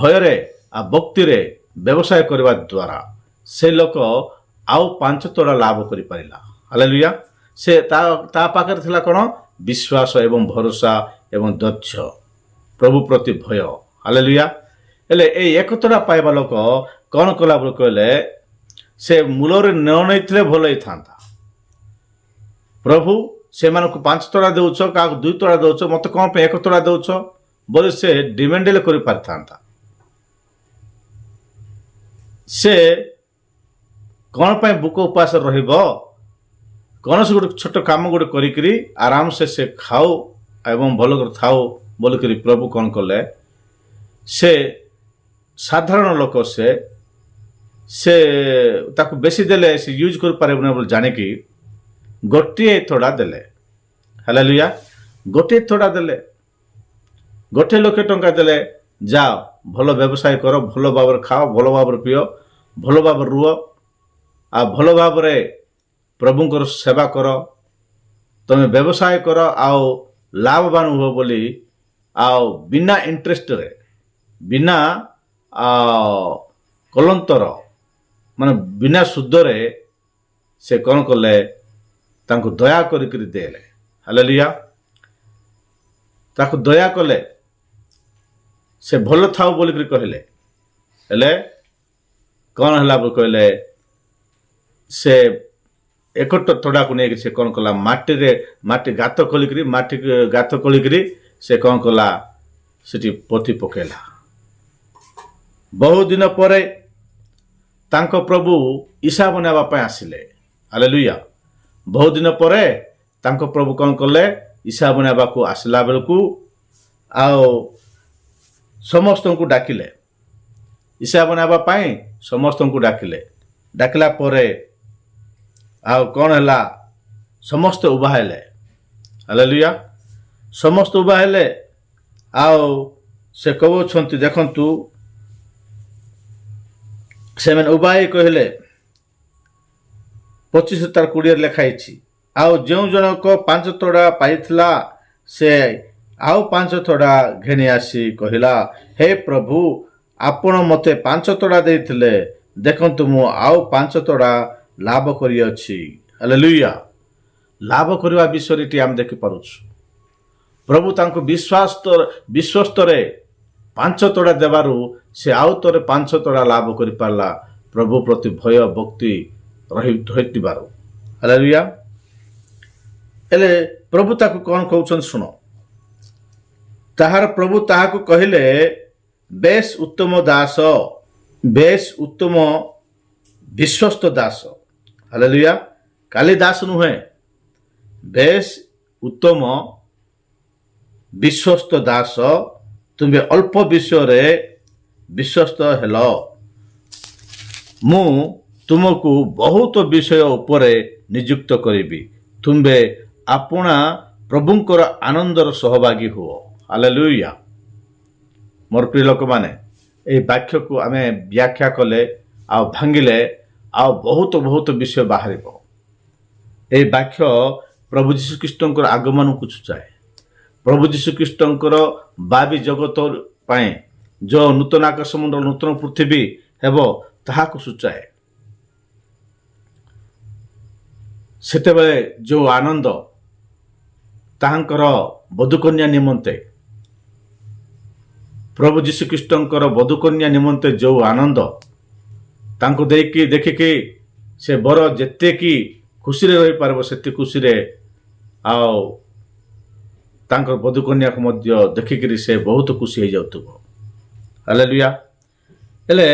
ଭୟରେ ଆଉ ଭକ୍ତିରେ ବ୍ୟବସାୟ କରିବା ଦ୍ୱାରା ସେ ଲୋକ ଆଉ 5 ତଡ଼ା ଲାଭ କରିପାରିଲା। ହାଲେଲୁୟା। ସେ ତା ପାଖରେ ଥିଲା କ'ଣ? ବିଶ୍ୱାସ ଏବଂ ଭରସା ଏବଂ ଧୈର୍ଯ୍ୟ, ପ୍ରଭୁ ପ୍ରତି ଭୟ। ହାଲେଲୁୟା। ହେଲେ ଏଇ 1 ତଡ଼ା ପାଇବା ଲୋକ କ'ଣ କଲା ବୋଲି କହିଲେ, ସେ ମୂଳରେ ନ ନେଇଥିଲେ ଭଲ ହେଇଥାନ୍ତା। ପ୍ରଭୁ, ସେମାନଙ୍କୁ 5 ତଡ଼ା ଦେଉଛ, କାହାକୁ 2 ତଡ଼ା ଦେଉଛ, ମୋତେ କ'ଣ ପାଇଁ 1 ତଡ଼ା ଦେଉଛ ବୋଲି ସେ ଡିମାଣ୍ଡ କରିପାରିଥାନ୍ତା। ସେ କ'ଣ ପାଇଁ ଭୋକ ଉପାସରେ ରହିବ? କୌଣସି ଗୋଟେ ଛୋଟ କାମ ଗୋଟେ କରିକିରି ଆରାମସେ ସେ ଖାଉ ଏବଂ ଭଲ କରି ଥାଉ ବୋଲିକରି ପ୍ରଭୁ କ'ଣ କଲେ, ସେ ସାଧାରଣ ଲୋକ, ସେ ତାକୁ ବେଶୀ ଦେଲେ ସେ ୟୁଜ୍ କରିପାରିବ ନାହିଁ ବୋଲି ଜାଣିକି 1 ତଡ଼ା ଦେଲେ। ହାଲେଲୁୟା। 1 ତଡ଼ା ଦେଲେ, 1 ଲକ୍ଷ ଟଙ୍କା ଦେଲେ, ଯାଅ ଭଲ ବ୍ୟବସାୟ କର, ଭଲ ଭାବରେ ଖାଅ, ଭଲ ଭାବରେ ପିଅ, ଭଲ ଭାବରେ ରୁହ, ଆଉ ଭଲ ଭାବରେ ପ୍ରଭୁଙ୍କର ସେବା କର, ତୁମେ ବ୍ୟବସାୟ କର ଆଉ ଲାଭବାନ ହୁଅ ବୋଲି, ଆଉ ବିନା ଇଣ୍ଟରେଷ୍ଟରେ, ବିନା କଲନ୍ତର, ମାନେ ବିନା ସୁଧରେ ସେ କ'ଣ କଲେ, ତାଙ୍କୁ ଦୟା କରିକିରି ଦେଲେ। ହାଲେଲୁୟା। ତାକୁ ଦୟା କଲେ, ସେ ଭଲ ଥାଉ ବୋଲିକିରି କହିଲେ। ହେଲେ କ'ଣ ହେଲା ବୋଲି କହିଲେ, ସେ ଏକ ତୋଡ଼ାକୁ ନେଇକି ସେ କ'ଣ କଲା, ମାଟି ଗାତ ଖୋଳିକିରି ସେ କ'ଣ କଲା, ସେଠି ପୋତି ପକେଇଲା। ବହୁ ଦିନ ପରେ ତାଙ୍କ ପ୍ରଭୁ ହିସାବ ନେବା ପାଇଁ ଆସିଲେ। ହାଲେଲୁୟା। ବହୁ ଦିନ ପରେ ତାଙ୍କ ପ୍ରଭୁ କ'ଣ କଲେ, ହିସାବ ନେବାକୁ ଆସିଲା ବେଳକୁ ଆଉ ସମସ୍ତଙ୍କୁ ଡାକିଲେ, ହିସାବ ନେବା ପାଇଁ ସମସ୍ତଙ୍କୁ ଡାକିଲେ। ଡାକିଲା ପରେ ଆଉ କ'ଣ ହେଲା, ସମସ୍ତେ ଉଭା ହେଲେ। ହାଲେଲୁୟା। ସମସ୍ତେ ଉଭା ହେଲେ। ଆଉ ସେ କହୁଛନ୍ତି, ଦେଖନ୍ତୁ, ସେମାନେ ଉଭା ହେଇ କହିଲେ, 25:20 ଲେଖା ହେଇଛି, ଆଉ ଯେଉଁ ଜଣକ 5 ତୋଡ଼ା ପାଇଥିଲା ସେ ଆଉ 5 ତୋଡ଼ା ଘେନି ଆସି କହିଲା, ହେ ପ୍ରଭୁ, ଆପଣ ମୋତେ 5 ତୋଡ଼ା ଦେଇଥିଲେ, ଦେଖନ୍ତୁ ମୁଁ ଆଉ 5 ତୋଡ଼ା ଲାଭ କରିଅଛି। ହାଲେଲୁୟା। ଲାଭ କରିବା ବିଷୟରେ ଏଠି ଆମେ ଦେଖିପାରୁଛୁ। ପ୍ରଭୁ ତାଙ୍କୁ ବିଶ୍ୱସ୍ତରେ 5 ତୋଡ଼ା ଦେବାରୁ ସେ ଆଉ ଥରେ 5 ତୋଡ଼ା ଲାଭ କରିପାରିଲା, ପ୍ରଭୁ ପ୍ରତି ଭୟ ଭକ୍ତି ରହିଥିବାରୁ। ହାଲେଲୁୟା। ହେଲେ ପ୍ରଭୁ ତାକୁ କ'ଣ କହୁଛନ୍ତି ଶୁଣ। ତାହାର ପ୍ରଭୁ ତାହାକୁ କହିଲେ, ବେଶ ଉତ୍ତମ ଦାସ, ବେଶ ଉତ୍ତମ ବିଶ୍ୱସ୍ତ ଦାସ। ହାଲେଲୁୟା। କାଲି ଦାସ ନୁହେଁ, ବେଶ ଉତ୍ତମ ବିଶ୍ୱସ୍ତ ଦାସ, ତୁମେ ଅଳ୍ପ ବିଷୟରେ ବିଶ୍ୱସ୍ତ ହେଲ, ମୁଁ ତୁମକୁ ବହୁତ ବିଷୟ ଉପରେ ନିଯୁକ୍ତ କରିବି, ତୁମେ ଆପଣା ପ୍ରଭୁଙ୍କର ଆନନ୍ଦର ସହଭାଗୀ ହୁଅ। ହାଲେଲୁୟା। ମୋର ପ୍ରିୟ ଲୋକମାନେ, ଏହି ବାକ୍ୟକୁ ଆମେ ବ୍ୟାଖ୍ୟା କଲେ ଆଉ ଭାଙ୍ଗିଲେ ଆଉ ବହୁତ ବିଷୟ ବାହାରିବ। ଏହି ବାକ୍ୟ ପ୍ରଭୁ ଯୀଶୁଖ୍ରୀଷ୍ଟଙ୍କର ଆଗମନକୁ ସୂଚାଏ। ପ୍ରଭୁ ଯୀଶୁଖ୍ରୀଷ୍ଟଙ୍କର ବାବି ଜଗତ ପାଇଁ ଯେଉଁ ନୂତନ ଆକାଶ ମଣ୍ଡଳ ନୂତନ ପୃଥିବୀ ହେବ ତାହାକୁ ସୂଚାଏ। ସେତେବେଳେ ଯେଉଁ ଆନନ୍ଦ ତାହାଙ୍କର ବଧୂକନ୍ୟା ନିମନ୍ତେ, ପ୍ରଭୁ ଯୀଶୁଖ୍ରୀଷ୍ଟଙ୍କର ବଧୂକନ୍ୟା ନିମନ୍ତେ ଯେଉଁ ଆନନ୍ଦ ତାଙ୍କୁ ଦେଖିକି ସେ ବର ଯେତିକି ଖୁସିରେ ରହିପାରିବ ସେତିକି ଖୁସିରେ, ଆଉ ତାଙ୍କର ବଧୂକନ୍ୟାକୁ ମଧ୍ୟ ଦେଖିକିରି ସେ ବହୁତ ଖୁସି ହେଇଯାଉଥିବ। ହାଲେଲୁୟା। ହେଲେ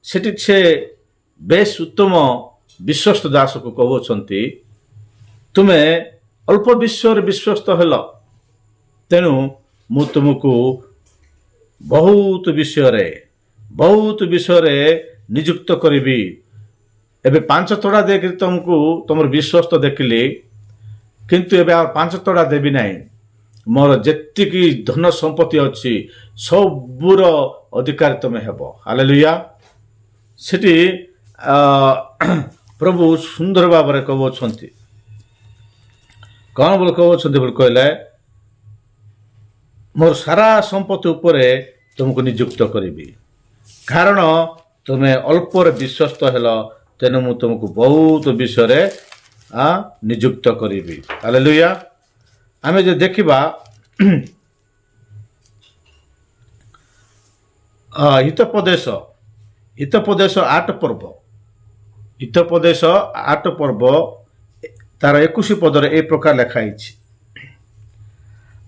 ସେଠି ସେ ବେଶ ଉତ୍ତମ ବିଶ୍ୱସ୍ତ ଦାସକୁ କହୁଛନ୍ତି, ତୁମେ ଅଳ୍ପ ବିଷୟରେ ବିଶ୍ୱସ୍ତ ହେଲ, ତେଣୁ ମୁଁ ତୁମକୁ ବହୁତ ବିଷୟରେ ନିଯୁକ୍ତ କରିବି। ଏବେ 5 ତୋଡ଼ା ଦେଇକି ତୁମକୁ ତୁମର ବିଶ୍ୱସ୍ତ ଦେଖିଲି, କିନ୍ତୁ ଏବେ ଆଉ 5 ତୋଡ଼ା ଦେବି ନାହିଁ। ମୋର ଯେତିକି ଧନ ସମ୍ପତ୍ତି ଅଛି ସବୁର ଅଧିକାରୀ ତୁମେ ହେବ। ହାଲେଲୁୟା। ସେଠି ପ୍ରଭୁ ସୁନ୍ଦର ଭାବରେ କହୁଛନ୍ତି, କ'ଣ ବୋଲି କହୁଛନ୍ତି ବୋଲି କହିଲେ, ମୋର ସାରା ସମ୍ପତ୍ତି ଉପରେ ତୁମକୁ ନିଯୁକ୍ତ କରିବି, କାରଣ ତୁମେ ଅଳ୍ପରେ ବିଶ୍ୱସ୍ତ ହେଲ, ତେଣୁ ମୁଁ ତୁମକୁ ବହୁତ ବିଷୟରେ ନିଯୁକ୍ତ କରିବି। ହାଲେଲୁୟା। ଆମେ ଯଦି ଦେଖିବା ହିତୋପଦେଶ 8 ପର୍ବ, ହିତୋପଦେଶ 8 ପର୍ବ ତାର 21 ପଦରେ ଏ ପ୍ରକାର ଲେଖା ହେଇଛି,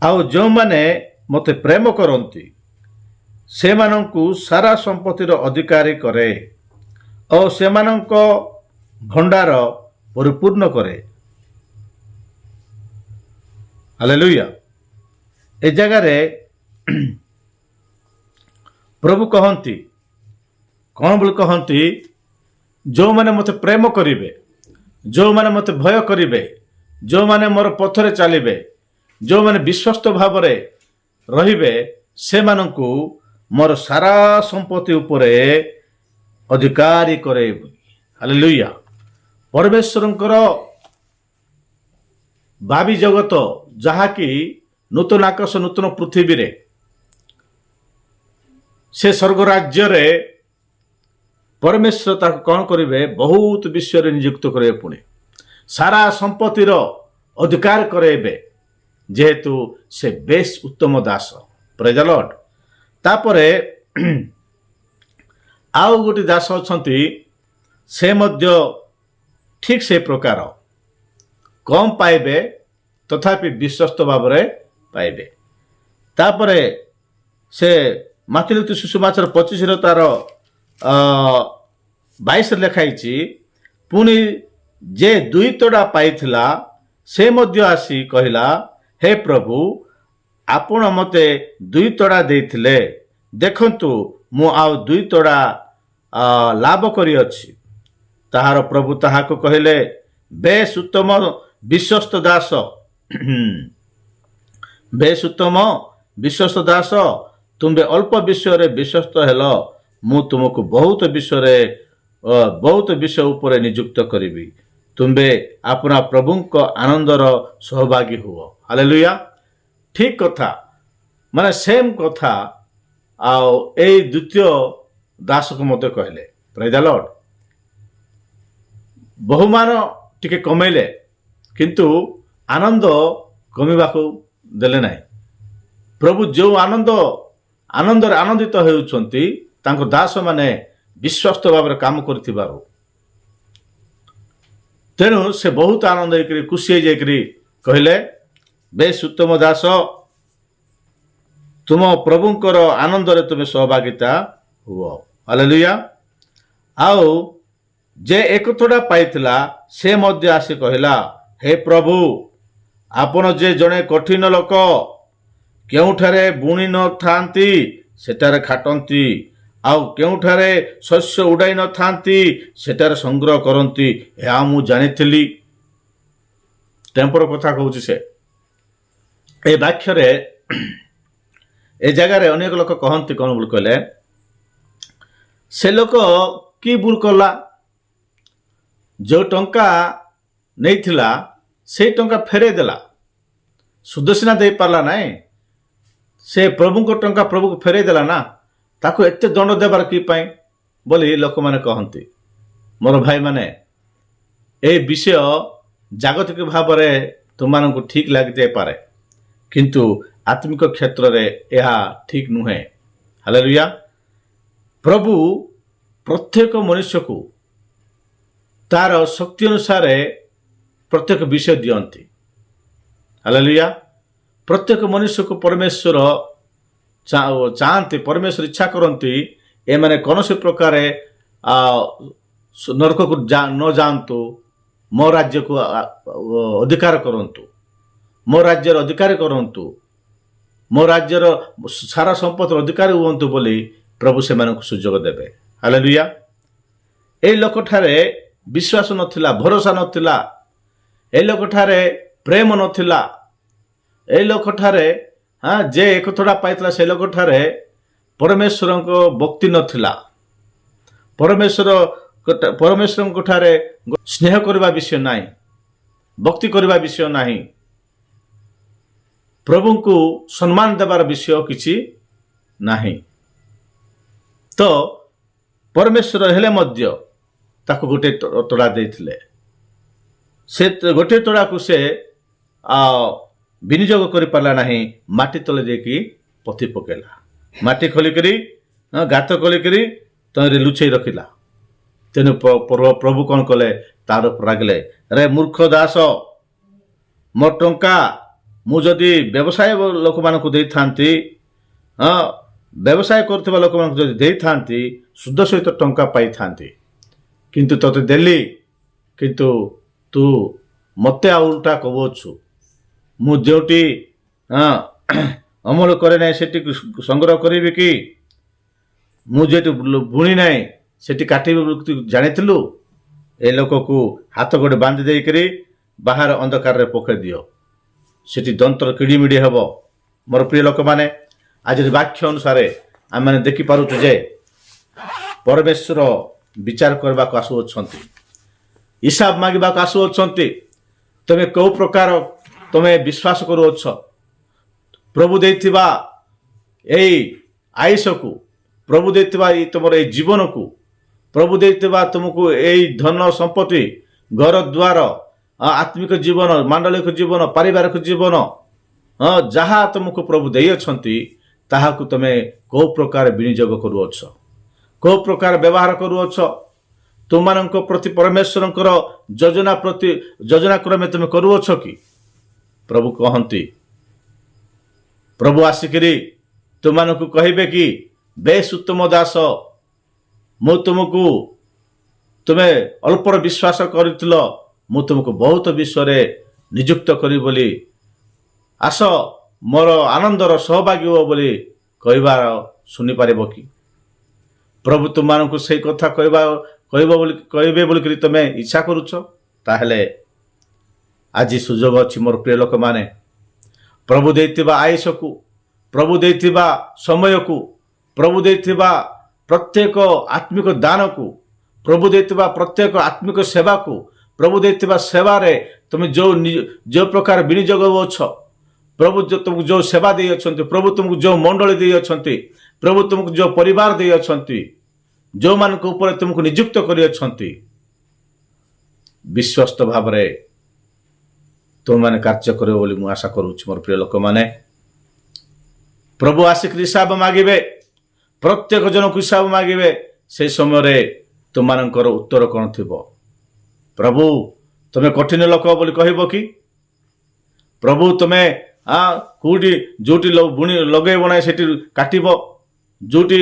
ଆଉ ଯେଉଁମାନେ ମୋତେ ପ୍ରେମ କରନ୍ତି ସେମାନଙ୍କୁ ସାରା ସମ୍ପତ୍ତିର ଅଧିକାରୀ କରେ ଓ ସେମାନଙ୍କ ଭଣ୍ଡାର ପରିପୂର୍ଣ୍ଣ କରେ। ହାଲେଲୁୟା। ଏ ଜାଗାରେ ପ୍ରଭୁ କହନ୍ତି, କ'ଣ ବୋଲି କହନ୍ତି, ଯେଉଁମାନେ ମୋତେ ପ୍ରେମ କରିବେ, ଯେଉଁମାନେ ମୋତେ ଭୟ କରିବେ, ଯେଉଁମାନେ ମୋର ପଥରେ ଚାଲିବେ, ଯେଉଁମାନେ ବିଶ୍ୱସ୍ତ ଭାବରେ ରହିବେ, ସେମାନଙ୍କୁ ମୋର ସାରା ସମ୍ପତ୍ତି ଉପରେ ଅଧିକାରୀ କରେଇବି। ହାଲେଲୁୟା। परमेश्वरଙ୍କର भावी जगत जहाँकि नूतन आकाश नूतन पृथ्वी रे से स्वर्ग राज्य रे परमेश्वर ताको कौन करेंगे बहुत विषय नियुक्त करेंगे पुणी सारा संपत्तिर अधिकार करेंगे जेहेतु से बेस उत्तम दास प्रेज द लॉर्ड। तापरे आउ गोटे दास अछंती से मध्य ठीक से प्रकार कम पाइबे तथापि विश्वस्त भाव में पाइबे। तापरे से मातृ सुसमाचार 25 तार 22 लिखाई पुणी जे दुई तोड़ा पाइथिला से मध्य आसी कहला हे प्रभु आपण मते दुई तोड़ा देइथिले देखंतु मु आउ दुई तोड़ा लाभ करी अछि। ताहार प्रभु ताहाको कहले बेस उत्तम विश्वस्त दास बेस उत्तम विश्वस्त दास तुम्बे अल्प विषय रे विश्वस्त हेल मु तुमको बहुत विषय ऊपर नियुक्त करी तुम्बे अपना प्रभुंक आनंदर सहभागी हुओ। हालेलुया। ठीक कथा माने सेम कथा आओ ए द्वितीय दास को मते कहले प्रेज द लॉर्ड। बहुमान टिके कमेले किंतु आनंद कमिबाको देले नाही। प्रभु जो आनंद आनंदित हेउछंती तांको दास माने विश्वस्त भाव में काम करथिबारो तेणु से बहुत आनंद होकर खुशी जाकरी कहले बेस उत्तम दास तुम प्रभुंकर आनंद रे तुम्हें सहभागिता हुओ। हालेलुया। आओ जे एक थोड़ा पाइथिला से मध्य आसी कहला हे प्रभु आपण जे जड़े कठिन लोक केउठारे बुणी न थांती सेटारे खाटंती आउ केउठारे शस्य उड़ाई न थांती सेटारे संग्रह करंती या मु जानिथिली। टेम्पर कथा कहूची से ए वाक्य रे ए जगह रे अनेक लोक कहंती कोन बोल कहले से लोक की भूल कला जो टंका नैथिला से टंका फेरे देला सुदर्शना दे पारला नाई से प्रभु को टंका प्रभु को फेरे देला ना ताको एते दंड देबार की पाई बोली लोक माने कहंती। मोर भाई माने ए विषय जागतिक भाव में तुमको ठीक लगी पारे किंतु आत्मिक क्षेत्र रे यह ठीक नुहे। हालेलुया। प्रभु प्रत्येक मनुष्य को तार शक्ति अनुसार प्रत्येक विषय दियंती। हालेलुया। प्रत्येक मनुष्य को परमेश्वर चाहते परमेश्वर इच्छा करती ए माने कौन से प्रकार नरक को न जानतु मो राज्य को अधिकार करंतु मो राज्यर अधिकारी करंतु मो राज्यर सारा संपत्तिर अधिकारी हुंतु बोली प्रभु से सुजोग देवे। हालेलुया। ए लोक ठारे विश्वास नथिला भरोसा नथिला ए लोक ठारे प्रेम नथिला ए लोक ठारे हाँ जे एक थोड़ा पाइतला से लोक ठारे परमेश्वर को भक्ति नथिला परमेश्वर को ठारे स्नेह करबा विषय नाही भक्ति करबा विषय नाही प्रभु को सम्मान देवार विषय किछि नाही। तो परमेश्वर हेले मध्य ताको गोटे तोड़ा देथिले से गोटे तोड़ा को से विनियोग करि पारला नाही माटी तले देकी पथि पकेला माटी खोलिकरी गात खोलिकरी तरे लुचई रखिला। तेनु प्रभु कौन कले तार रागले रे मूर्ख दास मो टंका मुझे व्यवसाय लोक मानक दे थांती व्यवसाय करथिबा लोक मानक जदि दे थांती शुद्ध सहित टंका पाई थांती किंतु तते देली किंतु तू मते आ उल्टा कहबोछु मु जोटी अमल करे ना सेठी संग्रह करिबि कि मु जेटी बुणी ना सेठी काटी जानिथिलु ए लोक को हाथ गोटे बांधि देकरी बाहर अंधकार रे पकड़ दियो सेठी दंतर किड़ीमिड़ी हेब। मोर प्रिय लोक माने आज वाक्य अनुसार आम मैंने देखि पारुछु जे परमेश्वर विचार करबा को आसुछंती ହିସାବ ମାଗିବାକୁ ଆସୁଅଛନ୍ତି। ତୁମେ କେଉଁ ପ୍ରକାର ତୁମେ ବିଶ୍ୱାସ କରୁଅଛ? ପ୍ରଭୁ ଦେଇଥିବା ଏଇ ଆୟୁଷକୁ, ପ୍ରଭୁ ଦେଇଥିବା ଏଇ ତୁମର ଏଇ ଜୀବନକୁ, ପ୍ରଭୁ ଦେଇଥିବା ତୁମକୁ ଏଇ ଧନ ସମ୍ପତ୍ତି, ଘର ଦ୍ୱାର, ଆତ୍ମିକ ଜୀବନ, ମାଣ୍ଡଳିକ ଜୀବନ, ପାରିବାରିକ ଜୀବନ, ଯାହା ତୁମକୁ ପ୍ରଭୁ ଦେଇଅଛନ୍ତି ତାହାକୁ ତୁମେ କେଉଁ ପ୍ରକାର ବିନିଯୋଗ କରୁଅଛ? କେଉଁ ପ୍ରକାର ବ୍ୟବହାର କରୁଅଛ? ତୁମମାନଙ୍କ ପ୍ରତି ପରମେଶ୍ୱରଙ୍କର ଯୋଜନା କ୍ରମେ ତୁମେ କରୁଅଛ କି? ପ୍ରଭୁ କହନ୍ତି, ପ୍ରଭୁ ଆସିକିରି ତୁମମାନଙ୍କୁ କହିବେ କି, ବେଶ ଉତ୍ତମ ଦାସ, ମୁଁ ତୁମକୁ, ତୁମେ ଅଳ୍ପର ବିଶ୍ୱାସ କରିଥିଲ, ମୁଁ ତୁମକୁ ବହୁତ ବିଷୟରେ ନିଯୁକ୍ତ କରିବି ବୋଲି, ଆସ ମୋର ଆନନ୍ଦର ସହଭାଗୀ ହୁଅ ବୋଲି କହିବାର ଶୁଣିପାରିବ କି? ପ୍ରଭୁ ତୁମମାନଙ୍କୁ ସେଇ କଥା କହିବେ ବୋଲିକରି ତୁମେ ଇଚ୍ଛା କରୁଛ? ତାହେଲେ ଆଜି ସୁଯୋଗ ଅଛି ମୋର ପ୍ରିୟ ଲୋକମାନେ। ପ୍ରଭୁ ଦେଇଥିବା ଆୟୁଷକୁ, ପ୍ରଭୁ ଦେଇଥିବା ସମୟକୁ, ପ୍ରଭୁ ଦେଇଥିବା ପ୍ରତ୍ୟେକ ଆତ୍ମିକ ଦାନକୁ, ପ୍ରଭୁ ଦେଇଥିବା ପ୍ରତ୍ୟେକ ଆତ୍ମିକ ସେବାକୁ, ପ୍ରଭୁ ଦେଇଥିବା ସେବାରେ ତୁମେ ଯେଉଁ ପ୍ରକାର ବିନିଯୋଗ ଅଛ, ପ୍ରଭୁ ତୁମକୁ ଯେଉଁ ସେବା ଦେଇଅଛନ୍ତି, ପ୍ରଭୁ ତୁମକୁ ଯେଉଁ ମଣ୍ଡଳୀ ଦେଇଅଛନ୍ତି, ପ୍ରଭୁ ତୁମକୁ ଯେଉଁ ପରିବାର ଦେଇଅଛନ୍ତି, ଯେଉଁମାନଙ୍କ ଉପରେ ତୁମକୁ ନିଯୁକ୍ତ କରିଅଛନ୍ତି, ବିଶ୍ୱସ୍ତ ଭାବରେ ତୁମମାନେ କାର୍ଯ୍ୟ କରିବ ବୋଲି ମୁଁ ଆଶା କରୁଛି ମୋର ପ୍ରିୟ ଲୋକମାନେ। ପ୍ରଭୁ ଆସିକି ହିସାବ ମାଗିବେ, ପ୍ରତ୍ୟେକ ଜଣକୁ ହିସାବ ମାଗିବେ। ସେହି ସମୟରେ ତୁମମାନଙ୍କର ଉତ୍ତର କ'ଣ ଥିବ? ପ୍ରଭୁ ତୁମେ କଠିନ ଲୋକ ବୋଲି କହିବ କି? ପ୍ରଭୁ ତୁମେ କେଉଁଠି ଯେଉଁଠି ଲଗେଇବ ନାହିଁ ସେଠି କାଟିବ, ଯେଉଁଠି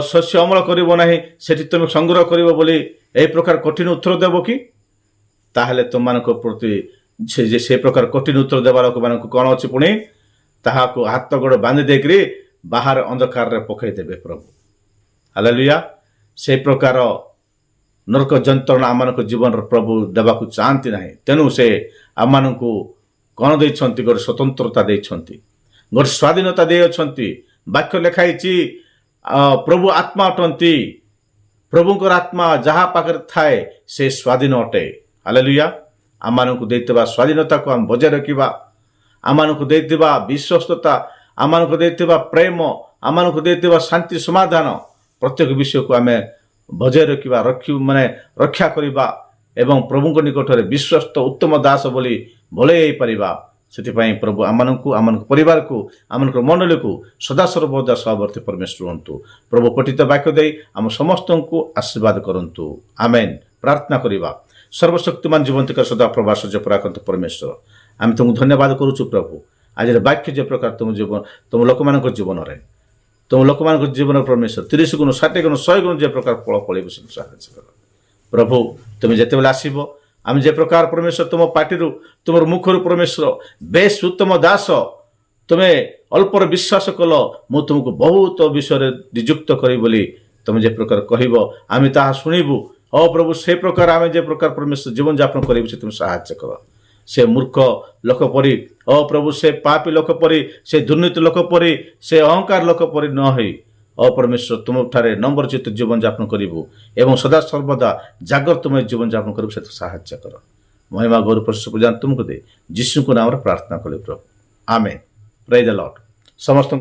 ଶସ୍ୟ ଅମଳ କରିବ ନାହିଁ ସେଠି ତୁମେ ସଂଗ୍ରହ କରିବ ବୋଲି ଏହି ପ୍ରକାର କଠିନ ଉତ୍ତର ଦେବ କି? ତାହେଲେ ତୁମମାନଙ୍କ ପ୍ରତି ସେ ପ୍ରକାର କଠିନ ଉତ୍ତର ଦେବା ଲୋକମାନଙ୍କୁ କ'ଣ ଅଛି? ପୁଣି ତାହାକୁ ହାତ ଗୋଡ଼ ବାନ୍ଧି ଦେଇକରି ବାହାରେ ଅନ୍ଧକାରରେ ପକାଇଦେବେ ପ୍ରଭୁ। ହାଲେଲୁୟା। ସେହି ପ୍ରକାର ନରକ ଯନ୍ତ୍ରଣା ଆମମାନଙ୍କ ଜୀବନର ପ୍ରଭୁ ଦେବାକୁ ଚାହାନ୍ତି ନାହିଁ। ତେଣୁ ସେ ଆମମାନଙ୍କୁ କ'ଣ ଦେଇଛନ୍ତି? ଗୋଟେ ସ୍ୱତନ୍ତ୍ରତା ଦେଇଛନ୍ତି, ଗୋଟେ ସ୍ୱାଧୀନତା ଦେଇଅଛନ୍ତି। ବାକ୍ୟ ଲେଖା ହେଇଛି, ପ୍ରଭୁ ଆତ୍ମା ଅଟନ୍ତି, ପ୍ରଭୁଙ୍କର ଆତ୍ମା ଯାହା ପାଖରେ ଥାଏ ସେ ସ୍ୱାଧୀନ ଅଟେ। ହାଲେଲୁୟା। ଆମମାନଙ୍କୁ ଦେଇଥିବା ସ୍ୱାଧୀନତାକୁ ଆମେ ବଜାୟ ରଖିବା। ଆମମାନଙ୍କୁ ଦେଇଥିବା ବିଶ୍ୱସ୍ତତା, ଆମମାନଙ୍କୁ ଦେଇଥିବା ପ୍ରେମ, ଆମମାନଙ୍କୁ ଦେଇଥିବା ଶାନ୍ତି ସମାଧାନ, ପ୍ରତ୍ୟେକ ବିଷୟକୁ ଆମେ ବଜାୟ ରଖିବା, ରକ୍ଷା କରିବା ଏବଂ ପ୍ରଭୁଙ୍କ ନିକଟରେ ବିଶ୍ୱସ୍ତ ଉତ୍ତମ ଦାସ ବୋଲି ଭଲେଇ ହେଇପାରିବା। ସେଥିପାଇଁ ପ୍ରଭୁ ଆମମାନଙ୍କୁ, ଆମମାନଙ୍କ ପରିବାରକୁ, ଆମମାନଙ୍କ ମଣ୍ଡଳୀକୁ ସଦାସର୍ବଦା ସହବର୍ତ୍ତୀ ପରମେଶ୍ୱର ହୁଅନ୍ତୁ। ପ୍ରଭୁ ପଠିତ ବାକ୍ୟ ଦେଇ ଆମ ସମସ୍ତଙ୍କୁ ଆଶୀର୍ବାଦ କରନ୍ତୁ। ଆମେନ୍। ପ୍ରାର୍ଥନା କରିବା। ସର୍ବଶକ୍ତିମାନ ଜୀବନ୍ତିକା ସଦା ପ୍ରବାସ ପରାକ୍ରାନ୍ତ ପରମେଶ୍ୱର, ଆମେ ତୁମକୁ ଧନ୍ୟବାଦ କରୁଛୁ ପ୍ରଭୁ। ଆଜିର ବାକ୍ୟ ଯେ ପ୍ରକାର ତୁମ ଲୋକମାନଙ୍କ ଜୀବନରେ, ତୁମ ଲୋକମାନଙ୍କ ଜୀବନ ପରମେଶ୍ୱର 30 ଗୁଣ, 60 ଗୁଣ, 100 ଗୁଣ ଯେ ପ୍ରକାର ଫଳ ଫଳିବ ସେ ସାହାଯ୍ୟ କର ପ୍ରଭୁ। ତୁମେ ଯେତେବେଳେ ଆସିବ, ଆମେ ଯେ ପ୍ରକାର ପରମେଶ୍ୱର ତୁମ ପାଟିରୁ, ତୁମର ମୁଖରୁ ପରମେଶ୍ୱର ବେଶ ଉତ୍ତମ ଦାସ, ତୁମେ ଅଳ୍ପର ବିଶ୍ୱାସ କଲ, ମୁଁ ତୁମକୁ ବହୁତ ବିଷୟରେ ନିଯୁକ୍ତ କରିବି ବୋଲି ତୁମେ ଯେ ପ୍ରକାର କହିବ, ଆମେ ତାହା ଶୁଣିବୁ। ପ୍ରଭୁ ସେ ପ୍ରକାର ଆମେ ଯେ ପ୍ରକାର ପରମେଶ୍ୱର ଜୀବନଯାପନ କରିବୁ ସେ ତୁମେ ସାହାଯ୍ୟ କର। ସେ ମୂର୍ଖ ଲୋକ ପରି, ପ୍ରଭୁ ସେ ପାପୀ ଲୋକ ପରି, ସେ ଦୁର୍ନୀତି ଲୋକ ପରି, ସେ ଅହଙ୍କାର ଲୋକ ପରି ନ ହୋଇ ପରମେଶ୍ୱର ତୁମଠାରେ ନମ୍ବରଚିତ ଜୀବନଯାପନ କରିବୁ ଏବଂ ସଦାସର୍ବଦା ଜାଗ୍ରତମୟ ଜୀବନଯାପନ କରିବୁ। ସେ ସାହାଯ୍ୟ କର। ମହିମା ଗୌରବ ପ୍ରଶଂସା ପୂଜା ତୁମକୁ ଦେ ଯୀଶୁଙ୍କ ନାମରେ ପ୍ରାର୍ଥନା କଲି ପ୍ରଭୁ। ଆମେନ୍। ପ୍ରେଜ୍ ଦ ଲର୍ଡ। ସମସ୍ତ